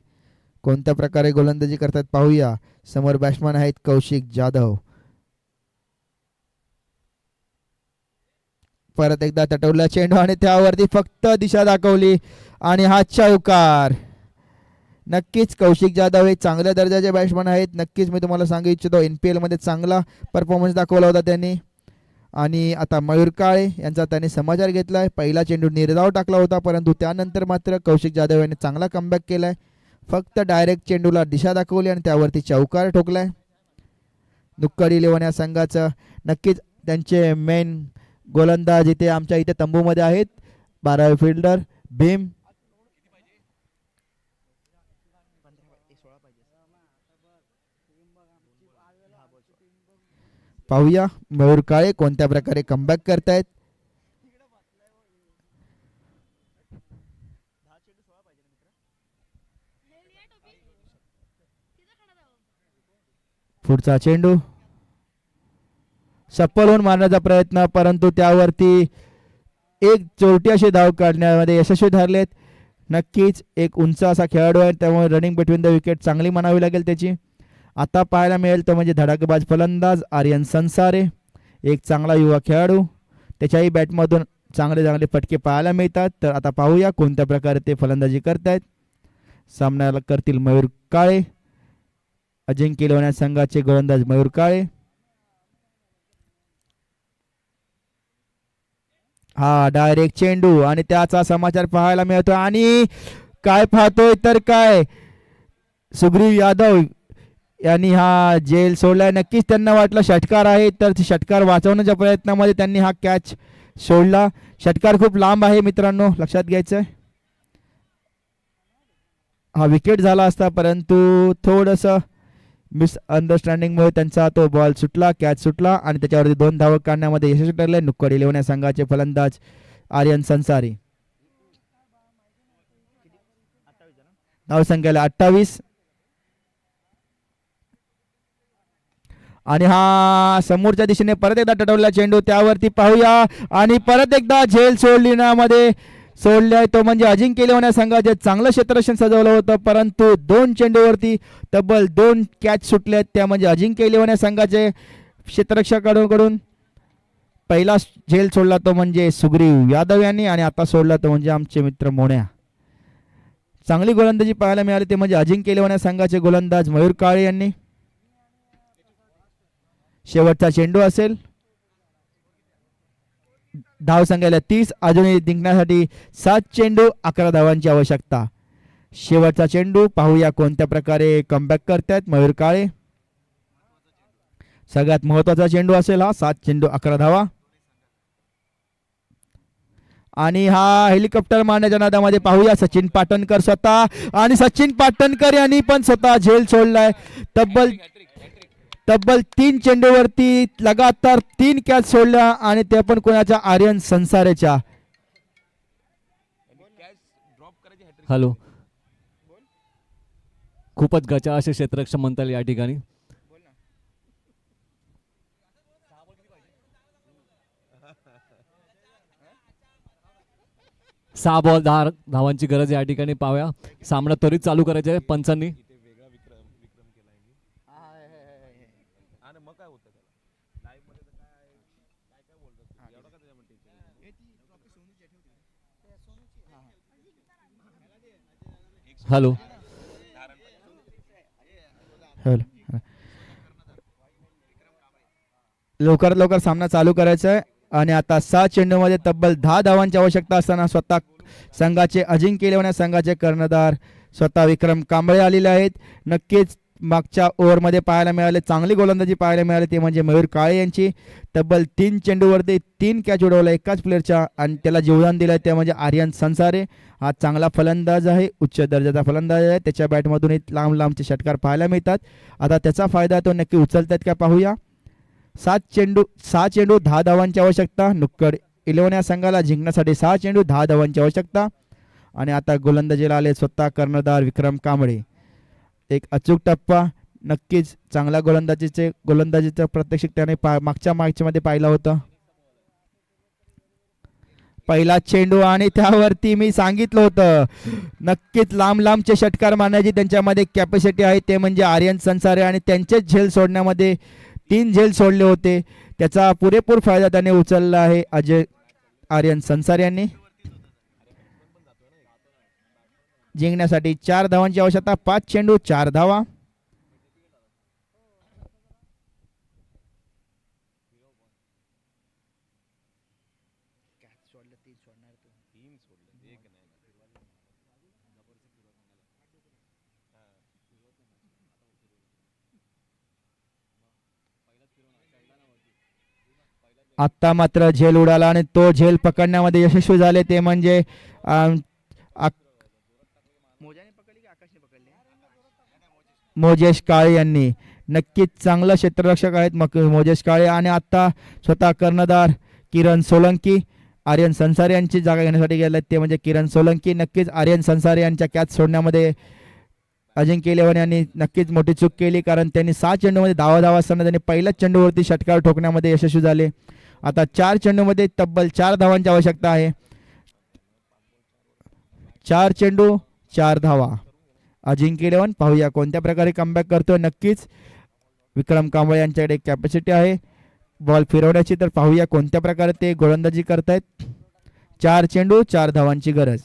कोणत्या प्रकारे गोलंदाजी करतात पाहूया. समोर बॅट्समन आहेत कौशिक जाधव. परत एकदा तटवला चेंडू आणि त्यावरती फक्त दिशा दाखवली आणि हा चौकार. नक्कीच कौशिक जाधव हे चांगल्या दर्जाचे बॅट्समन आहेत. नक्कीच मी तुम्हाला सांगू इच्छितो NPL मध्ये चांगला परफॉर्मन्स दाखवला होता त्यांनी. आणि आता मयूर काळे यांचा त्याने समाचार घेतलाय. पहिला चेंडू निर्धाव टाकला होता परंतु त्यानंतर मात्र कौशिक जाधव यांनी चांगला कमबॅक केलाय. फक्त डायरेक्ट चेंडूला दिशा दाखवली आणि त्यावरती चौकार ठोकलाय. नुक्कडी लेवण्या संघाचं नक्कीच त्यांचे मेन गोलंदाज इथे आमच्या इथे तंबूमध्ये आहेत. 12वे फिल्डर भीम. पाहूया मयूर काळे कोणत्या प्रकारे कमबॅक करतायत. पुढचा चेंडू सफल होऊन मारण्याचा प्रयत्न परंतु त्यावरती एक चोरटी अशी धाव काढण्यामध्ये यशस्वी ठरलेत. नक्कीच एक उंच असा खेळाडू आहे त्यामुळे रनिंग बिटवीन द विकेट चांगली म्हणावी लागेल त्याची. आता पाहायला मिळेल तो म्हणजे धडाकेबाज फलंदाज आर्यन संसारे. एक चांगला युवा खेळाडू, त्याच्याही बॅटमधून चांगले चांगले फटके पाहायला मिळतात. तर आता पाहूया कोणत्या प्रकारे ते फलंदाजी करतायत. सामन्याला करतील मयूर काळे. अजिंक्य लेवण्या संघाचे गोलंदाज मयूर काळे. हा डायरेक्ट चेंडू आणि त्याचा समाचार पाहायला मिळतो आणि काय पाहतोय तर काय सुग्रीव यादव यांनी हा जेल सोडलाय. नक्कीच त्यांना वाटलं षटकार आहे तर षटकार वाचवण्याच्या प्रयत्नामध्ये त्यांनी हा कॅच सोडला. षटकार खूप लांब आहे मित्रांनो, लक्षात घ्यायचं. हा विकेट झाला असता परंतु थोडंसं मिसअंडरस्टँडिंगमुळे त्यांचा तो बॉल सुटला, कॅच सुटला आणि त्याच्यावरती 2 धावा काढण्यामध्ये यशस्वी ठरले नुक्कडी लेवण्या संघाचे फलंदाज आर्यन संसारी. धावसंख्येला 28 आणि हा समोरच्या दिशेने परत एकदा टटवला चेंडू. त्यावरती पाहूया आणि परत एकदा झेल सोडण्यामध्ये सोडलाय तो म्हणजे अजिंक्य लेवण्या संघाचे चांगलं क्षेत्ररक्षण सजवलं होतं परंतु 2 चेंडूवरती तब्बल 2 कॅच सुटलेत. त्या म्हणजे अजिंक्य लेवण्या संघाचे क्षेत्ररक्षकांकडून पहिला झेल सोडला तो म्हणजे सुग्रीव यादव यांनी आणि आता सोडला तो म्हणजे आमचे मित्र मोन्या. चांगली गोलंदाजी पाहायला मिळाली ते म्हणजे अजिंक्य इलेव्हन संघाचे गोलंदाज मयूर काळे यांनी. शेवटचा चेंडू असेल. धाव संख्येला 30, अजूनही जिंकण्यासाठी 7 चेंडू 11 धावांची आवश्यकता. शेवटचा चेंडू पाहूया कोणत्या प्रकारे कमबॅक करतायत मयूर काळे. सगळ्यात महत्वाचा चेंडू असेल हा. 7 चेंडू 11 धावा. आणि हा हेलिकॉप्टर मारण्याच्या नादामध्ये पाहूया सचिन पाटणकर स्वतः, आणि सचिन पाटणकर यांनी पण स्वतः झेल सोडलाय. तब्बल 3 चेंडूवरती लगातार 3 कॅच सोडल्या, आणि ते पण कोणाच्या आर्यन संसारेच्या. हॅलो, खूपच गचा असे क्षेत्ररक्षण म्हणता येईल या ठिकाणी. 6 बॉल 10 धावांची गरज आहे या ठिकाणी. पाहूया सामना त्वरित चालू करायचा आहे पंचांनी. हॅलो, लवकरात लवकर सामना चालू करायचा आहे. आणि आता 6 चेंडूमध्ये तब्बल 10 धावांची आवश्यकता असताना स्वतः संघाचे अजिंक्य इलेव्हन संघाचे कर्णधार स्वतः विक्रम कांबळे आलेले आहेत. नक्कीच मागच्या ओव्हरमध्ये पाहायला मिळाले, चांगली गोलंदाजी पाहायला मिळाली ते म्हणजे मयूर काळे यांची. तब्बल 3 चेंडूवरती 3 कॅच उडवल्या एकाच प्लेअरच्या, आणि त्याला जीवदान दिलं ते म्हणजे आर्यन संसारे. हा चांगला फलंदाज आहे, उच्च दर्जाचा फलंदाज आहे. त्याच्या बॅटमधून लांब लांबचे षटकार पाहायला मिळतात. आता त्याचा फायदा तो नक्की उचलतात का पाहूया. 6 चेंडू 10 धावांची आवश्यकता. नुक्कड इलेव्हन या संघाला जिंकण्यासाठी 6 चेंडू 10 धावांची आवश्यकता. आणि आता गोलंदाजीला आले स्वतः कर्णधार विक्रम कांबळे. एक अचूक टप्पा, नक्कीच चांगला गोलंदाजीचं प्रत्यक्षिक त्याने मागच्या मॅचमध्ये पाहिला होता. पहिला चेंडू, आणि त्यावरती मी सांगितलं होतं नक्कीच लांब लांबचे षटकार मारण्याची त्यांच्यामध्ये कॅपॅसिटी आहे ते म्हणजे आर्यन संसारे, आणि त्यांचेच झेल सोडण्यामध्ये 3 झेल सोडले होते. त्याचा पुरेपूर फायदा त्याने उचलला आहे आर्यन संसारे यांनी. जिंकण्यासाठी 4 धावांची आवश्यकता. 5 चेंडू 4 धावा. आता मात्र झेल उडाला, आणि तो झेल पकडण्यामध्ये यशस्वी झाले ते म्हणजे मोजेश काळे यांनी. नक्कीच चांगला क्षेत्ररक्षक आहेत मोजेश काळे. आणि आता स्वतः कर्णधार किरण सोलंकी आर्यन संसारे यांची जागा घेण्यासाठी गेले ते म्हणजे किरण सोलंकी. नक्कीच आर्यन संसारे यांच्या कॅच सोडण्यामध्ये अजिंक्य इलेव्हन यांनी नक्कीच मोठी चूक केली, कारण त्यांनी 6 चेंडूमध्ये धावा असताना त्यांनी पहिल्याच चेंडूवरती षटकार ठोकण्यामध्ये यशस्वी झाले. आता 4 चेंडूमध्ये तब्बल 4 धावांची आवश्यकता आहे. 4 चेंडू 4 धावा. अजिंक्य इलेव्हन पाहूया कोणत्या प्रकारे कमबॅक करतोय. नक्कीच विक्रम कांबळे यांच्याकडे कॅपॅसिटी आहे बॉल फिरवण्याची, तर पाहूया कोणत्या प्रकारे ते गोलंदाजी करतायत. 4 चेंडू 4 धावांची गरज.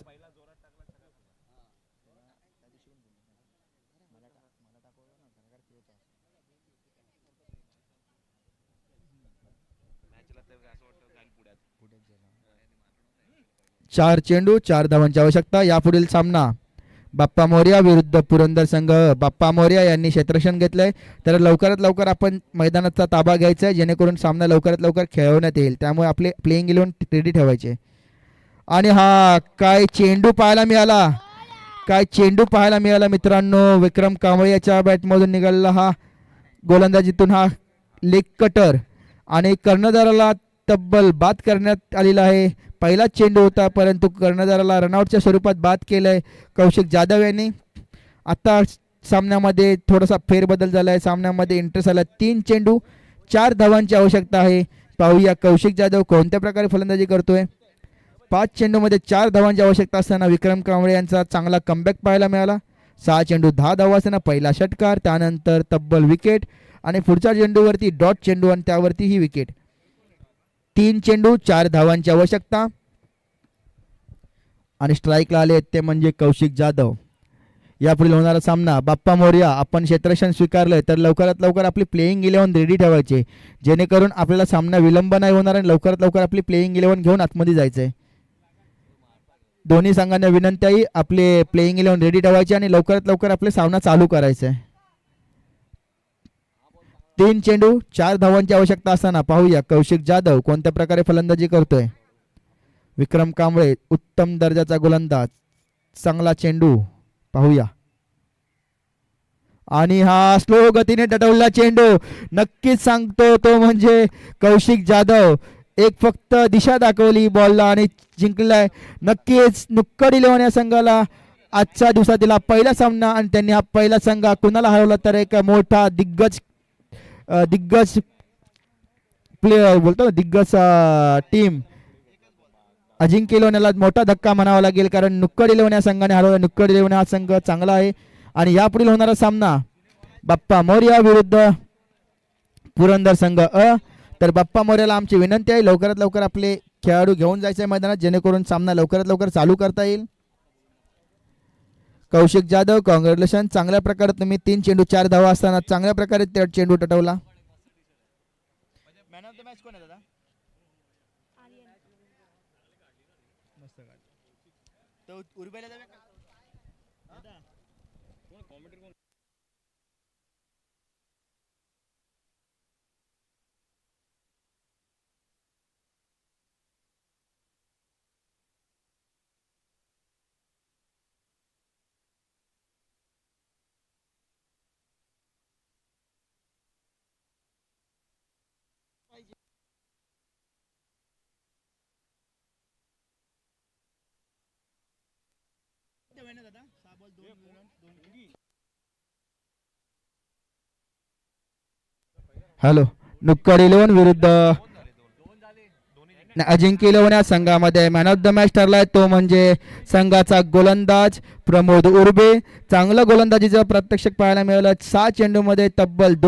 चार चेंडू 4 धावांची आवश्यकता. यापुढील सामना बाप्पा मोर्या विरुद्ध पुरंदर संघ. बाप्पा मोर्या यांनी क्षेत्ररक्षण घेतलंय, तर लवकरात लवकर आपण मैदानाचा ताबा घ्यायचा आहे जेणेकरून सामना लवकरात लवकर खेळवण्यात येईल. त्यामुळे आपले प्लेइंग इलेव्हन रेडी ठेवायचे. आणि हा काय चेंडू पाहायला मिळाला, मित्रांनो. विक्रम कांबळे याच्या बॅटमधून निघालेला हा गोलंदाजीतून हा लेग कटर, आणि कर्णधाराला तब्बल बाद करण्यात आलेला आहे. पहिलाच चेंडू होता, परंतु कर्णधाराला रनआउटच्या स्वरूपात बाद केलंय कौशिक जाधव यांनी. आता सामन्यामध्ये थोडासा फेरबदल झाला आहे, सामन्यामध्ये इंटरेस्ट आला. 3 चेंडू 4 धावांची आवश्यकता आहे. पाहूया कौशिक जाधव कोणत्या प्रकारे फलंदाजी करतोय. 5 चेंडूमध्ये 4 धावांची आवश्यकता असताना विक्रम कांबळे यांचा चांगला कमबॅक पाहायला मिळाला. 6 चेंडू 10 धावा असताना पहिला षटकार, त्यानंतर तब्बल विकेट, आणि पुढच्या चेंडूवरती डॉट चेंडू आणि त्यावरती ही विकेट. 3 चेंडू 4 धावांची आवश्यकता. आणि स्ट्राईकला आले ते म्हणजे कौशिक जाधव. यापुढील होणारा सामना बाप्पा मोरया. आपण क्षेत्ररक्षण स्वीकारलंय तर लवकरात लवकर आपली प्लेइंग 11 रेडी ठेवायचे, जेणेकरून आपल्याला सामना विलंब नाही होणार आणि लवकरात लवकर आपली प्लेइंग 11 घेऊन आतमध्ये जायचंय. दोन्ही संघांना विनंती आहे आपले प्लेइंग 11 रेडी ठेवायचे आणि लवकरात लवकर आपले सामना चालू करायचा आहे. 3 चेंडू 4 धावांची आवश्यकता असताना पाहूया कौशिक जाधव कोणत्या प्रकारे फलंदाजी करतोय. विक्रम कांबळे उत्तम दर्जाचा गोलंदाज, चांगला चेंडू पाहूया. आणि हा स्लो गतीने टटवला चेंडू, नक्कीच सांगतो तो म्हणजे कौशिक जाधव. एक फक्त दिशा दाखवली बॉलला आणि जिंकलाय. नक्कीच नुक्कड 11 या संघाला आजच्या दिवसातील हा पहिला सामना आणि त्यांनी हा पहिला संघ कुणाला हरवला तर एक मोठा दिग्गज प्लेयर बोलतो ना, दिग्गज टीम अजिंक्य 11 याला मोठा धक्का म्हणावा लागेल, कारण नुक्कड 11 या संघाने हरवला. नुक्कड 11 हा संघ चांगला आहे आणि यापुढील होणारा सामना बाप्पा मोरया विरुद्ध पुरंदर संघ अ. तर बाप्पा मोरयाला आमची विनंती आहे लवकरात लवकर आपले खेळाडू घेऊन जायचे मैदानात, जेणेकरून सामना लवकरात लवकर चालू करता येईल. कौशिक जाधव कॉंग्रॅच्युलेशन, चांगल्या प्रकारे तुम्ही 3 चेंडू 4 धावा असताना चांगल्या प्रकारे ते चेंडू टटवला. मॅन ऑफ द मॅच कोण आहे दादा? तो उर्बेला जाऊया का? हॅलो, नुक्कड 11 विरुद्ध अजिंक्य 11 या संघामध्ये मॅन ऑफ द मॅच ठरलाय तो म्हणजे संघाचा गोलंदाज प्रमोद उर्बे. चांगलं गोलंदाजीचं प्रत्यक्षात पाहायला मिळालं. 6 चेंडूमध्ये तब्बल